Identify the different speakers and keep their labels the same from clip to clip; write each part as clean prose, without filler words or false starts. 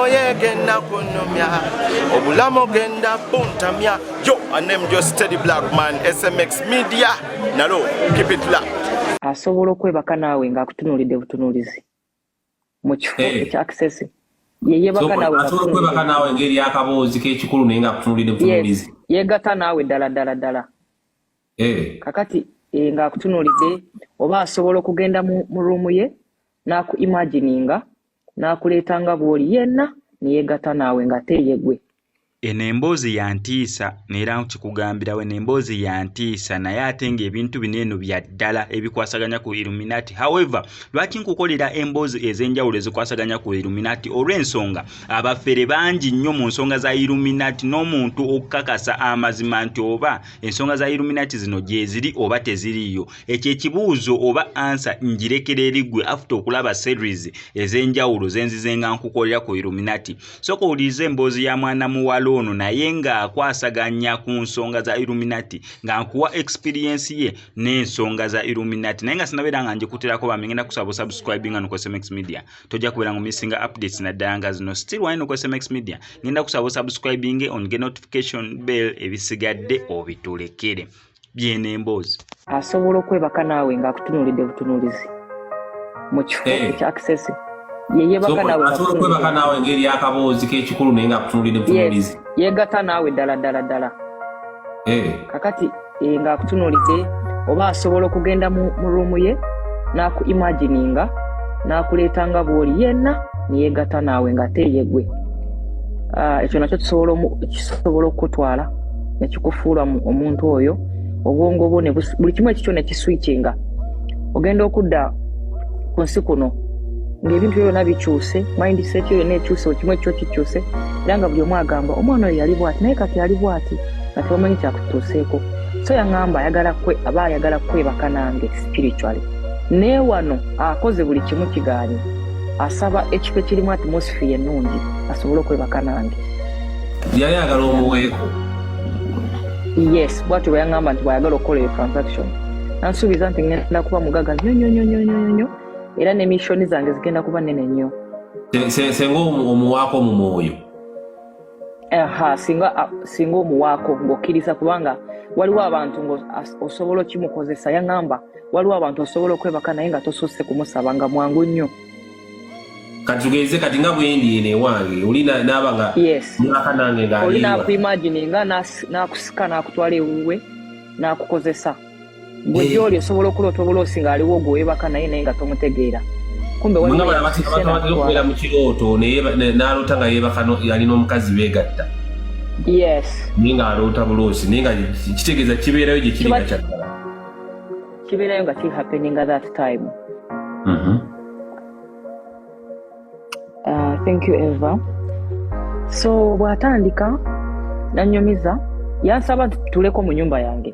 Speaker 1: moye genda kunomya obulamo genda puntamya. Yo, I name just Steady Black Man, SMX Media. Nalo, keep it locked.
Speaker 2: Asobola okwebaka naawe ng'akutunuulidde butunuulizi mu kifo ekya access. Yebaka naawe
Speaker 3: asobola okwebaka naawe ngeri akaboozi k'ekikulu naye ng'akutunuulidde butunuulizi.
Speaker 2: Yeegatta naawe ddala. Kakati ng'akutunuulidde oba asobola okugenda mu ruumu ye n'aku-imagininga n'akuleetanga bw'oli yenna ne yeegatta naawe nga teeyegwe.
Speaker 4: Eno emboozi ya ntiisa neera kikugambirawo eno emboozi ya ntiisa naye ate ng'ebintu bino eno bya ddala ebikwasaganya ku Illuminati. However, lwaki nkukolera emboozi ez'enjawulo ezikwasaganya ku Illuminati? Olw'ensonga abafere bangi nnyo mu nsonga za Illuminati n'omuntu okukakasa amazima nti oba ensonga za Illuminati zino gye ziri oba teziriiyo. Ekyo ekibuuzo oba ansa ngirekera eriggwe after okulaba series ez'enjawulo zenzizenga nkukolera ku Illuminati. Sooka owulirize emboozi ya mwana muwala ono naye ng'akwasaganya ku nsonga za Illuminati nga nkuwa experience ye n'ensonga za Illuminati naye nga sinabeera nga njikuterako bambi ngenda kusaba subscribing nga ku SMX Media tojja kubeera nga missinga updates naddala nga zino still wine ku SMX Media ngenda kusaba subscribing onge notification bell ebisigadde obitulekere byene emboozi.
Speaker 2: Asobola okwebaka naawe ng'akutunuulidde butunuulizi mu kifo ekya access. Yebaka naawe
Speaker 3: asobola okwebaka naawe ngeri akaboozi k'ekikulu naye ng'akutunuulidde butunuulizi.
Speaker 2: Yeegatta naawe ddala. Kakati ng'akutunuulidde oba asobola okugenda mu ruumu ye n'aku-imagininga n'akuleetanga bw'oli yenna ne yeegatta naawe nga teeyegwe. Ekyo nakyo kisobola okutwala ne kikufuula omuntu oyo obwongo bwo buli kimu ekikyo ne kiswitchinga. Ogenda okudda ku nsi kuno ng'ebintu byonna bikyuse, mindset yo yonna ekyuse, kimu ekyo kikyuse, era nga buli omu agamba omwana oyo yali bw'ati naye kati yali bw'ati nga tebamanyi kyakutuuseeko. So yaŋŋamba aba ayagala kwebaka nange spiritually. Naye wano akoze buli kimu kigaanye. Asaba ekifo ekirimu atmosphere ennungi asobole okwebaka nange.
Speaker 3: Yali ayagala omuweeko.
Speaker 2: Yes, bw'atyo bwe yaŋŋamba nti bw'ayagala okukola eyo transaction. Nansuubiza nti ngenda kuba mugaga nnyo. Era ne mission zange zigenda kuba nene nnyo.
Speaker 3: Senga omuwaako mu mwoyo.
Speaker 2: Singa omuwaako ng'okkiriza kubanga waliwo abantu osobola okimukozesa. Yaŋŋamba waliwo abantu osobola okwebaka naye nga tosoose kumusaba nga mwangu nnyo.
Speaker 3: Kati tugeze kati nga bwendi eno ewange oli naaba nga mwaka nange ng'aliwa.
Speaker 2: Oli n'akuimagininga n'akusika n'akutwala ewuwe n'akukozesa. Bwe gy'oli osobola okuloota obuloosi ng'aliwo ogwewebaka naye nga tomutegeera. Kumbe waliwo
Speaker 3: okubeera mu kirooto n'aloota nga yeebaka yalina omukazi beegatta.
Speaker 2: Yes.
Speaker 3: Naye ng'aloota buloosi naye nga kitegeeza kibeerayo gye kiri nga kyaddala.
Speaker 2: Kibeerayo nga kiri happening at that time. Thank you, Eva. So bw'atandika nannyumiza yansaba nti tuleko mu nnyumba yange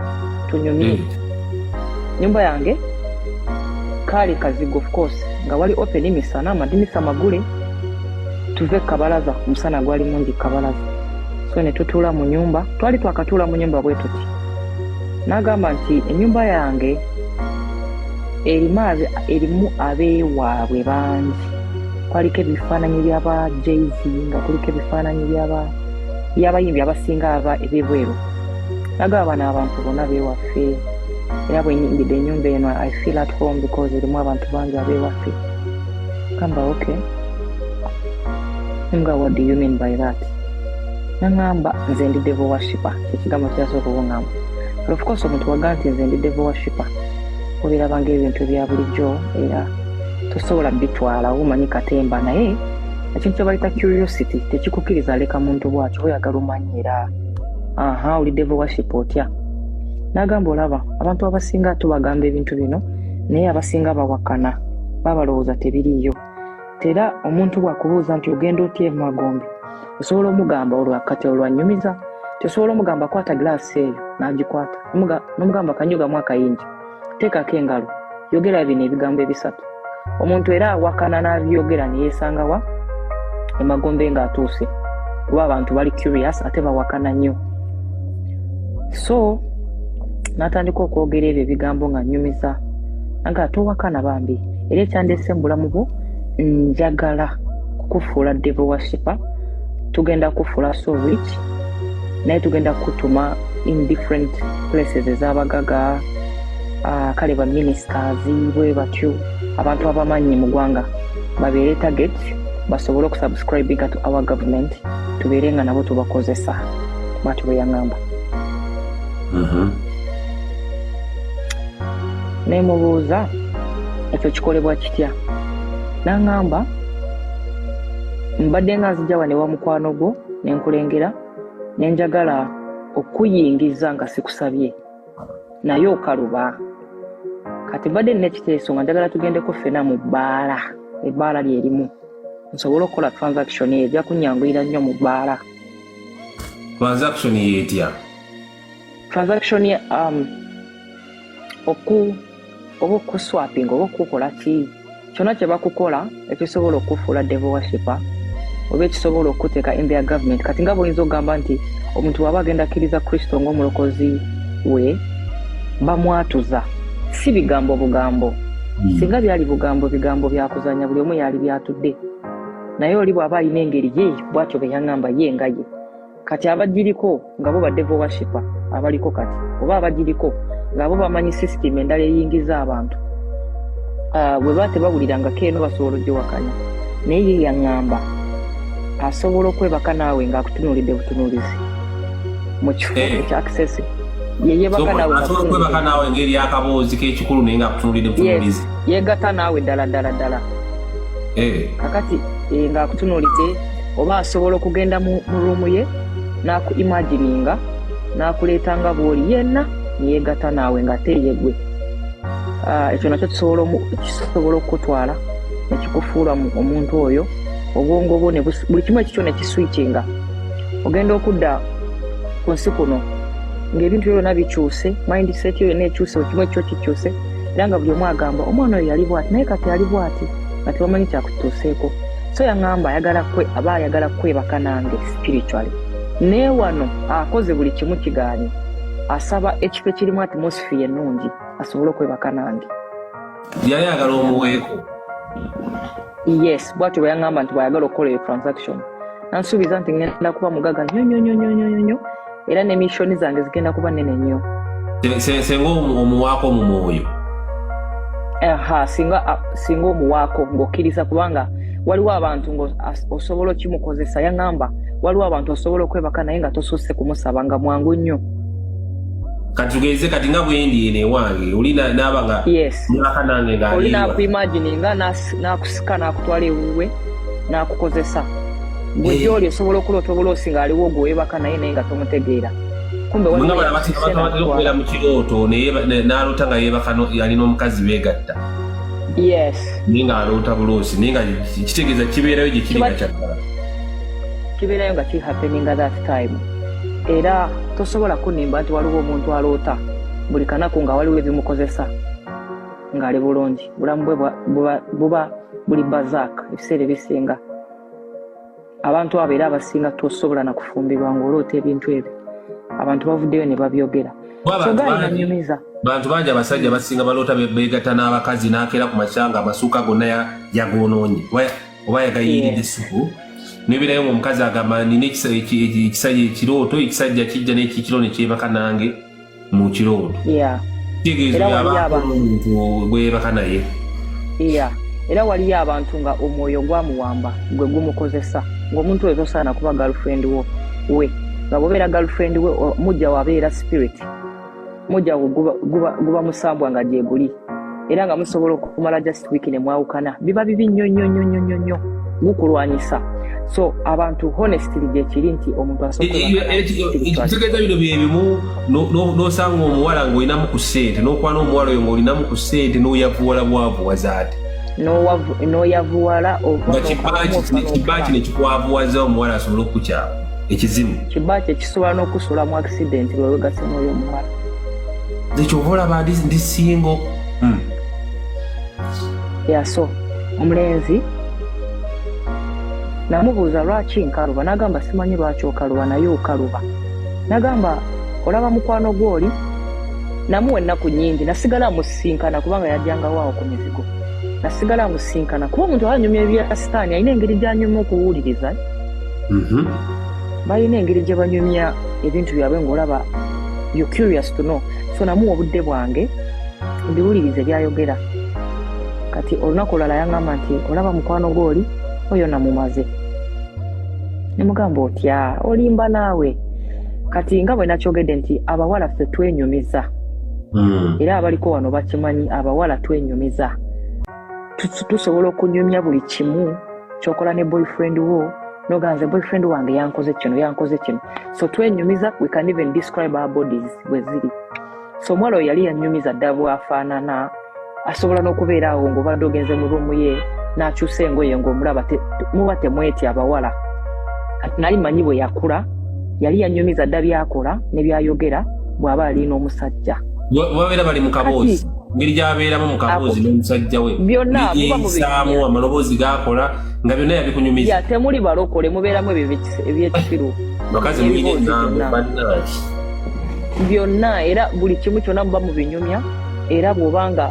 Speaker 2: tunyumire. Nyumba yange kali kazigo of course nga wali open misana amadinisa magule tuve kabalaza musana gwali mungi kabalaza. So ne tutula mu nyumba twali twakatula mu nyumba bwe tuti. Nagamba nti ennyumba yange erimu abeewaabwe bangi. Kwaliko ebifaananyi by'aba Jay-Z nga kuliko ebifaananyi by'abayimbi abasinga eb'ebweru. Nagamba bano abantu bonna beewaffe. Era bwe nnyingidde ennyumba eno I feel at home because erimu abantu bangi abeewaffe. Kamba okay. Nga what do you mean by that? Nangamba nze ndi devil worshipper. Ekigambo kyasooka okuŋŋamba. But of course omuntu waga nti nze ndi devil worshipper. Obirabanga ebintu bya bulijjo era tosobola bitwala omanyi katemba naye ekintu kye bayita curiosity tekikukkiriza leka muntu bw'atyo oyagala omanyira. Oli devil worshipper otya? Nagamba olaba abantu abasinga tubagamba ebintu bino naye abasinga bawakana babalowooza tebiriiyo. Tera omuntu bw'akubuuza nti ogenda otya Magombe osobola omugamba olwakati olwanyumiza tosobola omugamba kwata glaasi eyo n'agikwata n'omugamba kanyugamu akayinja teekako engalo yogera bino ebigambo ebisatu. Omuntu era awakana n'abyogera ne yeesanga wa Magombe ng'atuuse kuba abantu bali curious ate bawakana nnyo. So n'atandika okwogera ebyo ebigambo nga nnyumiza nga towakana bambi era ekyandeese mu bulamu bwo njagala kufuula devil worshipper, tugenda kufuula so rich, naye tugenda kutuma in different places ez'abagaga, kale ba ministers bwe batyo, abantu abamanyi mu ggwanga babeere target basobole okusubscribinga to our government, tubeere nga nabo tubakozesa bwatyo bwe yaŋŋamba. Naye mubuuza ekyo kikolebwa kitya? N'aŋŋamba mbadde nga nzija wano ewa mukwano gwo ne nkulengera ne njagala okuyingiza nga sikusabye naye okaluba. Kati mbadde nina ekiteeso nga njagala tugendeko ffena mu bbaala, ebbaala lyerimu nsobole okukola transaction eyo ejja kunyanguyira nnyo mu bbaala.
Speaker 3: Transaction yetya?
Speaker 2: Transaction oba okuswapping oba okukola ki kyonna kye bakukola ekisobola okufuula devil worshipper oba ekisobola okuteeka in their government. Kati nga bw'oyinza okugamba nti omuntu waba agenda akkiriza Kristo ng'omulokozi we bamwatuza, si bigambo bugambo. Singa byali bugambo bigambo byakuzanya buli omu yali byatudde, naye oli bw'aba alina engeri ye bw'atyo be yaŋŋamba ye nga ye. Kati abagiriko nga bo ba devil worshipper abaliko kati oba abagiriko nga bo bamanyi system endala eyingiza abantu, bwe baba tebawulirangako eno basobola ogiwakanya. Naye ye yaŋŋamba asobola okwebaka naawe ng'akutunuulidde butunuulizi mu kifo ekya access. Ye yebaka
Speaker 3: naawe ngeri akaboozi k'ekikulu naye ng'akutunuulidde butunuulizi.
Speaker 2: Yeegatta naawe ddala. Kakati ng'akutunuulidde, oba asobola okugenda mu ruumu ye n'aku-imagininga n'akuleetanga bw'oli yenna yeegatta naawe ng'ate yegwe. Ekyo nakyo kisobola okutwala nekikufuula omuntu oyo obwongo bwo buli kimu ekikyo ne kiswitchinga. Ogenda okudda ku nsi kuno ng'ebintu byonna bikyuse, mindset yo yonna ekyuse, ekimu ekyo kikyuse, era nga buli omu agamba omwana oyo yali bw'ati naye kati yali bw'ati nga tebamanyi kyakutuuseeko. So yaŋŋamba aba ayagala kwebaka nange spiritually. Naye wano akoze buli kimu kigaanye, asaba ekifo ekirimu atmosphere ennungi asobole okwebaka nange.
Speaker 3: Yali ayagala omuweeko.
Speaker 2: Yes, bw'atyo bwe yaŋŋamba nti bw'ayagala okukola eyo transaction. Nansuubiza nti ngenda kuba mugaga nnyo era ne mission zange zigenda kuba nnene nnyo.
Speaker 3: Singa omuwaako mu mwoyo.
Speaker 2: Singa omuwaako ng'okkiriza, kubanga waliwo abantu ng'osobola okimukozesa. Yaŋŋamba waliwo abantu osobola okwebaka naye nga tosusse kumusaba nga mwangu nnyo.
Speaker 3: Kati tugeze kati nga bwendi eno ewange oli naaba nga nebaka nange ng'aliwa.
Speaker 2: Oli naakuimagininga n'akusika n'akutwala ewuwe n'akukozesa. Bwe gy'oli osobola okuloota obuloosi ng'aliwo gwewebaka naye nga tomutegeera. Kumbe
Speaker 3: abantu okubeera mu kirooto n'aloota nga yeebaka alina omukazi beegatta.
Speaker 2: Yes.
Speaker 3: Naye ng'aloota buloosi naye nga kitegeeza kibeerayo gye kiri nga kyaddala.
Speaker 2: Kibeerayo nga kihappeninga that time. Era tosobola kunimba nti waliwo omuntu aloota buli kanaku nga waliwo ebimukozesa ng'ali bulungi. Bulamu bwe buba buli bazaaka ebiseera ebisinga. Abantu abo era abasinga tosobola na kufumbirwa ng'oloota ebintu ebyo. Abantu bavuddeyo ne babyogera. Bantu bangi abasajja basinga baloota beegatta n'abakazi n'akeera ku makyanga amasuuka gonna yagoonoonye oba yagayiiridde essupu. Nebirayo omukazi agamba nina ekirooto ekisajja kijja n'ekikiro ne kyebaka nange mu kirooto. Kitegeeza omuntu bwebaka naye. Era waliyo abantu nga omwoyo gwamuwamba gwe gumukozesa ng'omuntu oyo tosaana kuba girlfriend we nga bw'obeera girlfriend we mujja wabeera spirit, mujja guba musambwa nga gyeguli, era nga musobola okumala just week ne mwawukana. Biba bibi nnyo gukulwanyisa. So abantu honestly gye kiri nti omuntu
Speaker 3: ekitegeeza bino byebimu n'osanga omuwala ng'olinamu ku ssente n'okwana omuwala oyo ng'olinamu ku ssente n'oyavuwala bwavuwaza ate
Speaker 2: n'oyavuwala
Speaker 3: kibaaki ne kikwavuwaza omuwala asobole okukyaba ekizimu.
Speaker 2: Kibaaki ekisobola n'okusula mu accident lwewegase n'oyo omuwala.
Speaker 3: Ekyo oba olaba ndi singo.
Speaker 2: So omulenzi namubuuza lwaki nkaluba, n'agamba simanyi lwaki okaluba naye okaluba. N'agamba olaba mukwano gw'oli, namuwa ennaku nnyingi nasigala amusinkana kubanga yajjangawo awo ku mizigo. nasigala musinkana kuba omuntu anyumya ebya sitaani alina engeri gy'anyuma okuwuliriza balina engeri gye banyumya ebintu byabwe ng'olaba you curious to know so namuwa obudde bwange mbiwulirize byayogera kati olunaku olala yaŋŋamba nti olaba mukwano gw'oli oyo namumaze ne mugamba otya olimba naawe kati nga bwe nakyogedde nti abawala ffe twenyumiza era abaliko wano bakimanyi abawala twenyumiza tusobola okunyumya buli kimu kyokola ne boyfriend wo noganze boyfriend wange yankoze kino so twenyumiza we can even describe our bodies bwe ziri so omwala oyo yali yanyumiza dda bwafaanana asobola n'okubeera awo ng'obadde ogenze mu ruumu ye n'akyusa engoye ng'omulaba muba temwetya abawala nali manyi bwe yakula yali yanyumiza dda byakola ne byayogera bw'aba alina omusajja
Speaker 3: babeera bali mu kaboozi ngeri gy'abeeramu mu kaboozi n'omusajja we
Speaker 2: byonna
Speaker 3: yeeyisaamu amaloboozi g'akola nga byonna yabikunyumiza
Speaker 2: temuli balokole mubeeramu ebyo ebyekifiru
Speaker 3: bakazi muyina engambo bannaaki
Speaker 2: byonna era buli kimu kyonna muba mu binyumya era bw'obanga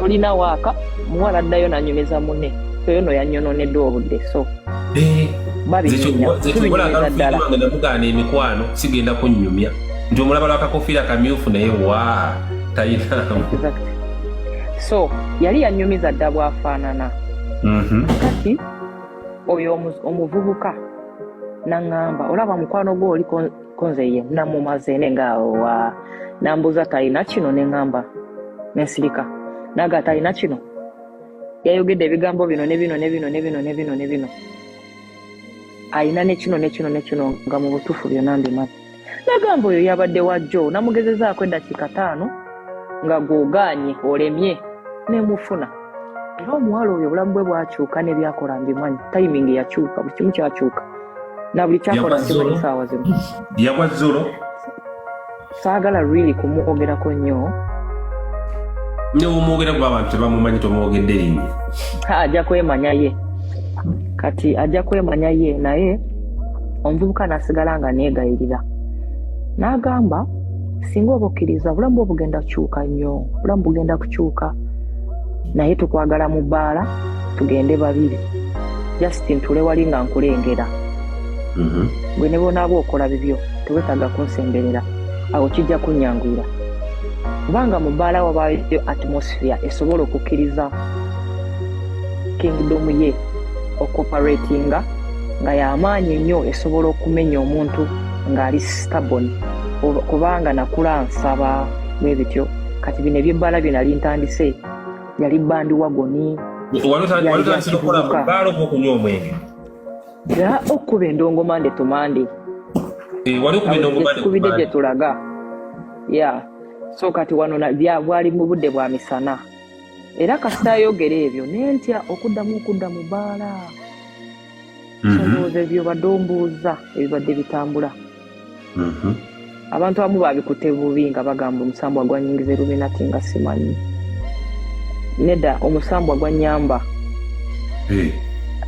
Speaker 2: olina waaka muwala addayo nanyumiza munne oyo no yanyononeddwa obudde so
Speaker 3: zekyokola ddala namugaana emikwano sigenda kunnyumya nti omulaba lwakakofiira kamyufu naye wa tayinamu
Speaker 2: so yali yanyumiza dda bwafaanana kati oyo omuvubuka naŋŋamba olaba mukwano gwe oli konze ye namumaze nengawa nambuuza talina kino neŋŋamba nensirika naga talina kino yayogedde ebigambo bino ne bino ayina nekino nga mu butuufu byonna mbimanyi nagamba oyo yabadde wajjo namugezezaako eddakiika 5 nga gwogaanye olemye nemufuna era omuwala oyo obulamu bwe bwakyuka nebyakola mbimanyi timing yakyuka buli kimu kyakyuka na buli kyakola kibuli saawa zino
Speaker 3: yagwa zzulo
Speaker 2: saagala really kumwogerako nnyo
Speaker 3: neomwogera gwa abantu tebamumanyi tomwogedde linnya
Speaker 2: ajja kwemanya ye kati ajja kwemanya ye naye omuvubuka nasigala nga neegayirira n'agamba singa oba okkiriza obulamu bwe bugenda kukyuka nnyo obulamu bugenda kukyuka naye tukwagala mu bbaala tugende babiri justin tule wali nga nkulengera bwe ne bonaaba okola bibyo tewetaaga kunsemberera awo kijja kunnyanguyira kubanga mu bbaala wabaayo atmosphere esobola okukkiriza kingdom ye okoperatinga nga y'amaanyi nnyo esobola okumenya omuntu ng'ali stubborn kubanga nakula nsaba mwebityo kati bino ebyebbaala bye nali ntandise yali bandi wagoni
Speaker 3: okunywa omwenge
Speaker 2: okuba endongomande tumande tukubidde gye tulaga so kati wano bwali mu budde bwa misana era kasita ayogera ebyo nentya okudda mu bbaala solooza ebyo badde ombuuza ebibadde bitambula abantu abamu babikutte bubi nga bagamba omusambwa gwanyingiza Illuminate nga simanyi nedda omusambwa gwanyamba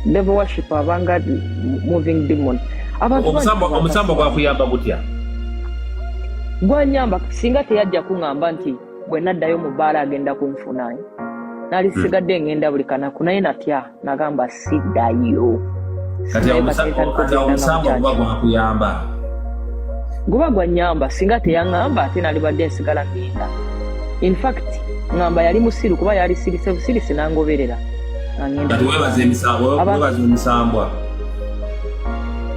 Speaker 2: devil worship abanga moving demon
Speaker 3: omusambwa gwakuyamba gutya
Speaker 2: gwanyamba singa teyajja kuŋŋamba nti bwe naddayo mu bbaala agenda kunfunayo nali sigadde ngenda buli kanaku naye natya nagamba siddayo
Speaker 3: omusambwa guba gwakuyamba
Speaker 2: guba gwanyamba singa teyaŋŋamba ate nali badde nsigala ngenda in fact ŋŋamba yali musiru kuba yali sirise busirisi nangoberera
Speaker 3: webaza omusambwa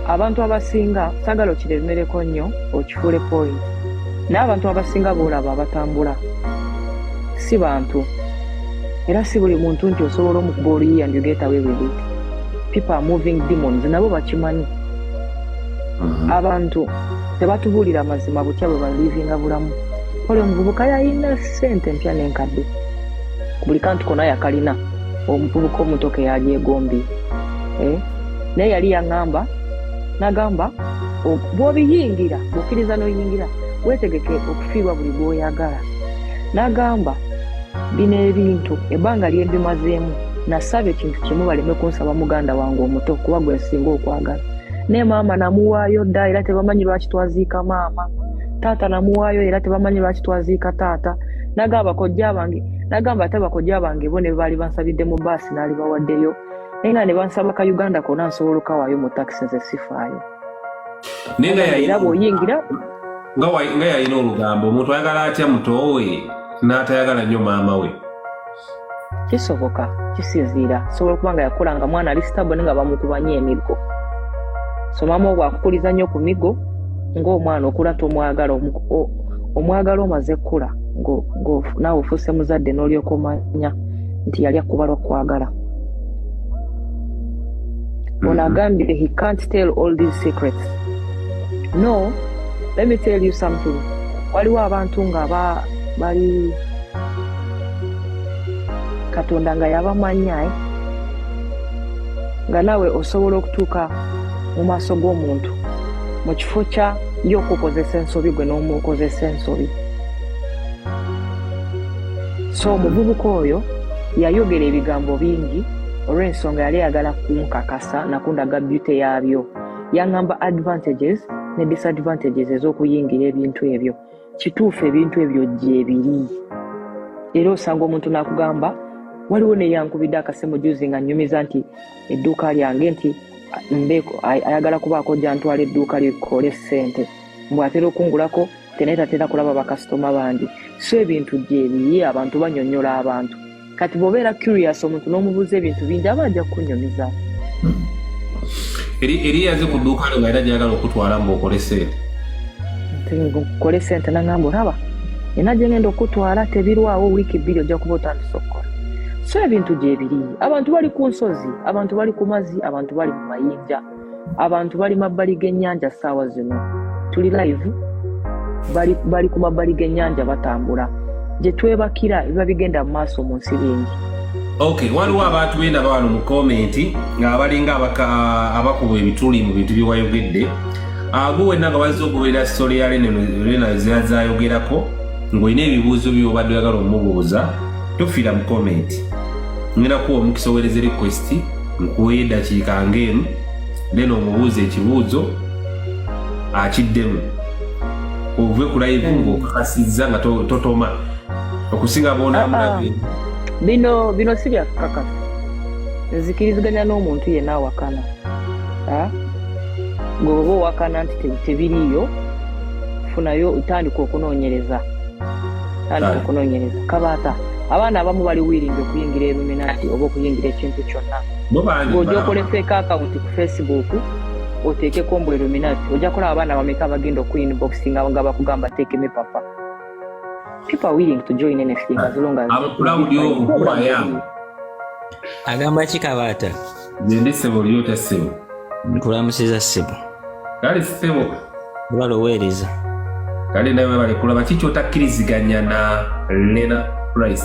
Speaker 2: abantu abasinga sagala okiremereko nnyo okifuule point naye abantu abasinga boolaba abatambula si bantu era si buli muntu nti osobola omukuba oluyiya nti ogeta weebwebuti people are moving demons nabo bakimanyi abantu tebatubuulira mazima butya bwe balivinga bulamu oli omuvubuka yalina ssente mpya n'enkadde buli kantu kona yakalina omuvubuka omutoke yagyegombi naye yali yaŋŋamba nagamba bw'obiyingira bw'okkiriza n'oyingira weetegeke okufiirwa buli bw'oyagala nagamba bino ebintu ebbanga lyembimazeemu nasaba ekintu kimu baleme kunsaba muganda wange omuto kuba gwe nsinga okwagala ne maama namuwaayo dda era tebamanyi lwaki twaziika maama taata namuwaayo era tebamanyi lwaki twaziika taata nagamba kojja bange nagamba ate bakojja bange bo ne baali bansabidde mu baasi n'ali bawaddeyo naye nga ne bansaba ka Uganda konna nsobola okukawaayo mu takisi nze sifaayo
Speaker 3: era
Speaker 2: bw'oyingira
Speaker 3: nga yalina olugambo omuntu ayagala atya mutowe n'atayagala nnyo maama we
Speaker 2: kisoboka kisinziira sobola okuba nga yakola nga mwana ali stable nga bamukubanye emiggo so maama obwo akukuliza nnyo ku migo ng'omwana okula tomwagala omwagala omaze kkula naawe ofuuse muzadde n'olyoka omanya nti yali akubalwa kwagala ono agambye he can't tell all these secrets. No, let me tell you something. Waliwo abantu nga bali Katonda nga yabamanya nga nawe osobola okutuuka mu maaso g'omuntu mu kifo kya y'okukozesa ensobi gwe n'omukozesa ensobi. So omuvubuka oyo yayogera ebigambo bingi olw'ensonga yali ayagala kunkakasa nakundaga beauty yaabyo. Yangamba advantages ne disadvantages ez'okuyingira ebintu ebyo. Kituufu ebintu ebyo gyebiri. Era osanga omuntu n'akugamba waliwo ne yankubidde akasemo juzi nga nnyumiza nti edduuka lyange nti ayagala kubaako gyantwala edduuka likole ssente. Mbw atera okungulako naye tatera kulaba bakasitoma bandi. So ebintu gyebiri abantu bannyonnyola abantu. Kati bw'obeera curious omuntu n'omubuuza ebintu bingi aba ajja kukunyumiza.
Speaker 3: Eri yaze ku dduuka lyo nga era gyagala okutwala ng'okole ssente.
Speaker 2: Nkole ssente nangamba olaba era gye ngenda okutwala tebirwawo wiiki 2 ojja kuba otandise okukola. So ebintu gyebiri. Abantu bali ku nsozi, abantu bali ku mazzi, abantu bali mu mayinja, abantu bali mabbali g'ennyanja ssaawa zino. Tuli live bali ku mabbali g'ennyanja batambula. Gye twebakira biba bigenda mu maaso mu nsi bingi.
Speaker 3: Okay, waliwo abantu benda bawano mu komenti nga abalinga abakuba ebituli mu bintu byewayogedde. Gwe wenna nga wazze okubeera story ya Lena zayogerako ng'olina ebibuuzo by'obadde oyagala omubuuza tofiira mu komenti. Ngenda kuwa omukisa oweereza request nkuwe eddakiika ng'emu then omubuuza ekibuuzo akiddemu. Ove ku live ng'okakasizza nga totoma okusinga boonamulabe.
Speaker 2: Bino si byakakasa. Nzikiriziganya n'omuntu yenna awakana. Ng'oba owakana nti tebiriiyo funayo otandika okunoonyereza. Kabaata abaana abamu bali wiringi okuyingira Illuminate oba okuyingira ekintu kyonna. Ng'ojja okola fake account ku Facebook oteekeko mbu Illuminate ojja kulaba abaana bameka abagenda okuinboxinga nga bakugamba teekeme papa. People are willing to join anything as long as
Speaker 5: agamba kikabaata
Speaker 3: nende ssebo lyota ssebo
Speaker 5: nkulamusiza ssebo
Speaker 3: kale ssebo
Speaker 5: baloweereza
Speaker 3: kale nawe bali kulaba kiki otakkiriziganya na Lena Price.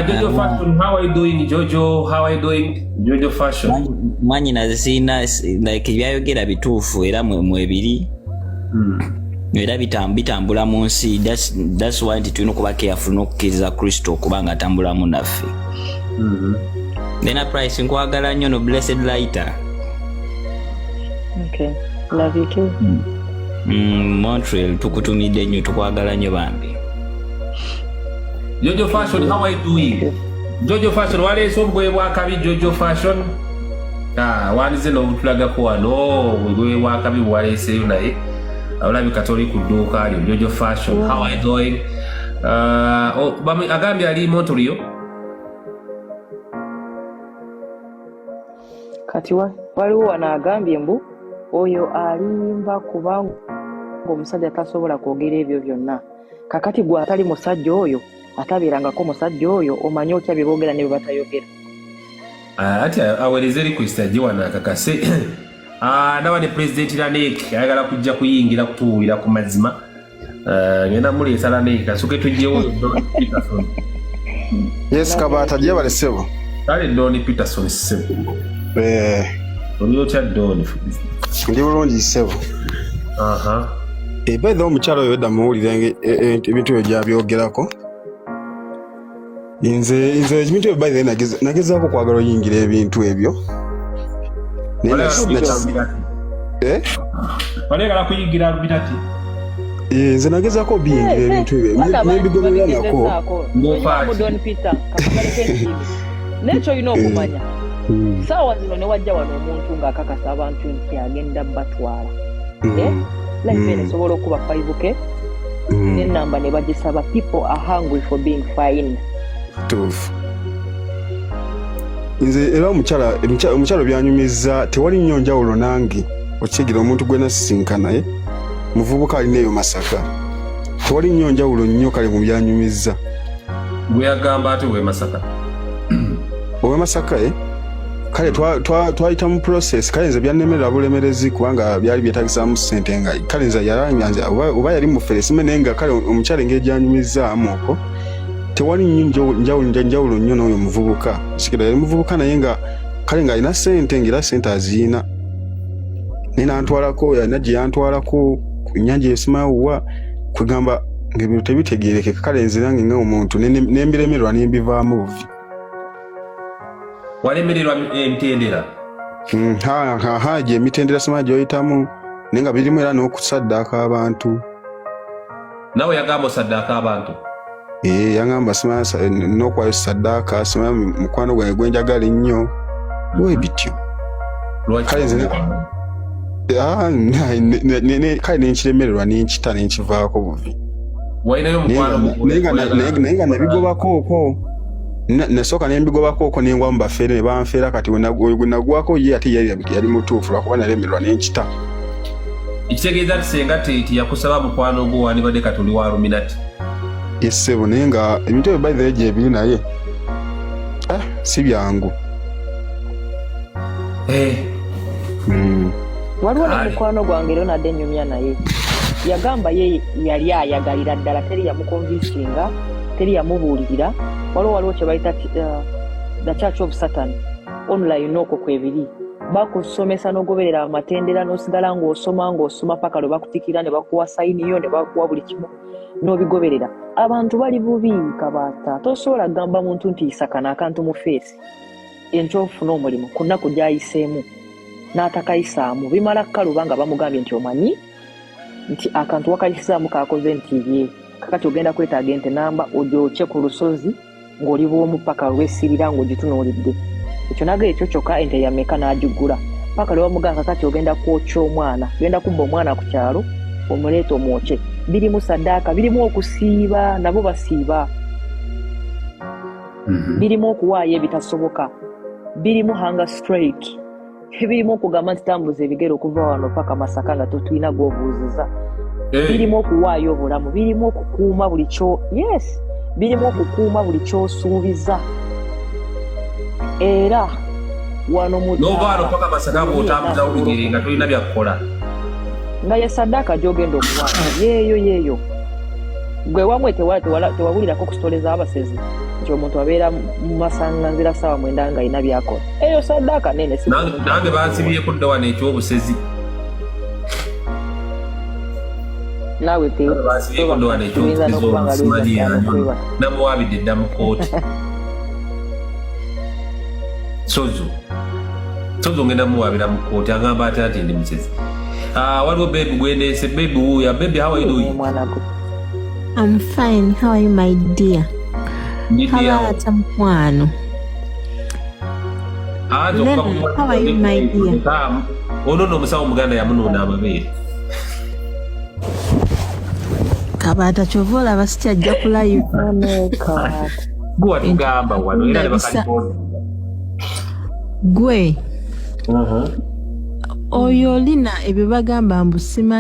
Speaker 3: Jojo Fashion, how are you doing? Jojo, how are you doing? Jojo Fashion.
Speaker 5: Manyi nazina like byayogera bituufu era mwebiri. Era bitambula mu nsi. That's why tulina okuba careful n'okukkiriza Kristo kubanga atambula mu naffe. Lena Price nkwagala nnyo no blessed lighter.
Speaker 2: Okay, love you too.
Speaker 5: Montreal tukutumidde nnyo tukwagala nnyo bambi.
Speaker 3: Jojo Fashion, how are you doing? Jojo Fashion, waleese obugoye bwakabi Jojo Fashion? Wandize n'obutulagako wano obugoye bwakabi bwaleeseyo naye olabika toli ku dduuka lyo. Jojo Fashion, how are you doing? Agambye ali Montreal.
Speaker 2: Kati waliwo wano agambye mbu oyo alimba kubanga omusajja tasobola kwogera ebyo byonna. Kakati gwe atali musajja oyo atabeerangako musajja oyo omanyi otya bye boogera ne bye batayogera.
Speaker 3: Ati aweereze request ajje wano akakase. Nawa ne President Lanek ayagala kujja kuyingira kutuwulira ku mazima. Ngenda muleesa Lanek asuke tujjewo Peterson.
Speaker 6: Yes, Kabaata gye balesebo.
Speaker 3: Kale Doni Peterson sebo. Oli otya Doni?
Speaker 6: Ndi bulungi sebo. By the way, omukyala oyo edda muwulire ebintu ebyo gyabyogerako. Nze ebintu ebyo by the way nagezaako kwagala oyingira ebintu ebyo.
Speaker 3: Waleegala kuyingira Illuminati?
Speaker 6: nze nagezaako biyingira ebintu ebyo n'ebigoberera nako
Speaker 2: Don Peter n'ekyo olina okumanya saawa zino ne wajja wano omuntu ng'akakasa abantu nti agenda batwala life esobola okuba 5k n'ennamba ne bagisaba people are hungry for being fined.
Speaker 6: Tuufu. Nze era omukyalo byanyumizza tewali nnyo njawulo nange okigira omuntu gwe nasisinkana naye muvubuka alina eyo Masaka tewali nnyo njawulo nnyo kale mu byanyumizza.
Speaker 3: Gwe yagamba ati we Masaka
Speaker 6: owe Masaka kale twayita mu process kale nze byannemerera bulemerezi kubanga byali byetagisaamu ssente nga kale nze yalanyanze oba yali mufere simene nga kale omukyalo ng'egyanyumizaamu okwo tewali nnyo njawulo nnyo n'oyo muvubuka sikira yali muvubuka naye nga kale ng'alina ssente ng'era ssente aziina naye n'antwalako yalina gye yantwalako ku nnyanja esimawuwa kwegamba ng'ebintu tebitegeerekeka kale nze nange ng'omuntu nembiremerwa nembivaamu buvi.
Speaker 3: Walemererwa emitendera?
Speaker 6: Gye emitendera simanya gy'oyitamu naye nga birimu era n'okusaddaaka abantu.
Speaker 3: Nawe yagamba osaddaaka abantu?
Speaker 6: Yangamba simanya n'okwayo saddaaka simanya mukwano gwange gwenjagala ennyo bwe bityo. Kale nenkiremererwa nenkita nenkivaako buvi.
Speaker 3: Walinayo mukwano
Speaker 6: naye nga nabigobako okwo nasooka nembigobako okwo nengwa mu bafeere ne banfeera kati gwe nagwako ye ate yali mutuufu lwakuba nalemererwa nenkita.
Speaker 3: Ekitegeeza nti senga titi yakusaba mukwano gwo wandibadde kati oli wa Illuminate?
Speaker 6: Ssebo naye nga ebintu ebyo by the way gyebiri naye si byangu.
Speaker 2: Waliwo n'omukwano gwange era nadde nnyumya naye yagamba ye yali ayagalira ddala teri yamukonvinsinga teri yamubuulirira waliwo kye bayita the church of Satan online okwo kwebiri bakusomesa n'ogoberera amatendera n'osigala ng'osoma paka lwe bakutikira ne bakuwa sayini yo ne bakuwa buli kimu n'obigoberera. Abantu bali bubi Kabaata tosobola gamba muntu nti isakana akantu mu feesi enkyo ofuna omulimu ku nnaku gy'ayiseemu n'atakayisaamu bimala kkalubanga bamugambye nti omanyi nti akantu wakayisaamu kakoze nti ye kakati ogenda kwetaaga ente namba ogyokye ku lusozi ng'oli bw'omu paka lwesirira ng'ogitunuulidde ekyo naga ekyo kyokka ente yameka n'agigula paka lwe bamugamba kakati ogenda kwokya omwana ogenda kubba omwana ku kyalo omuleeta omwokye. Birimu saddaaka birimu okusiiba nabo basiiba birimu okuwaayo ebitasoboka birimu hunger strike birimu okugamba nti tambuza ebigere okuva wano paka Masaka nga totulina gw'obuuziza birimu okuwaayo obulamu birimu okukuuma buli birimu okukuuma buli ky'osuubiza era wano
Speaker 3: n'ovaano paka Masaka bw'otambuza obigere nga tolina byakukola
Speaker 2: nga ye saddaaka gy'ogenda okuwaayo yeeyo gwe wamwe tewawulirako kusitoleza abasezi nti omuntu abeera mu masanganzira ssaawa 9 nga alina byakola eyo saddaaka nene
Speaker 3: nange bansibyeko dda wano ekyobusezi
Speaker 2: naawe
Speaker 3: bansibyeko dda wano ekyobusezi omusimanyi yanyu namuwaabidde dda mu kooti sozo ngenda muwaabira mu kooti agamba ate ati ndi musezi. Waliwo baby gwendeese baby wuya baby how are you doing?
Speaker 7: I'm fine. How are you, my dear? How are you, how are you, my dear?
Speaker 3: Ono musawo muganda yamunona amabeere.
Speaker 7: Kabaata kyova olaba sikyajja kulayo.
Speaker 3: Gwe watugamba wano era ne bakalipoota.
Speaker 7: Gwe oyo olina ebyo bagamba mbu simanyi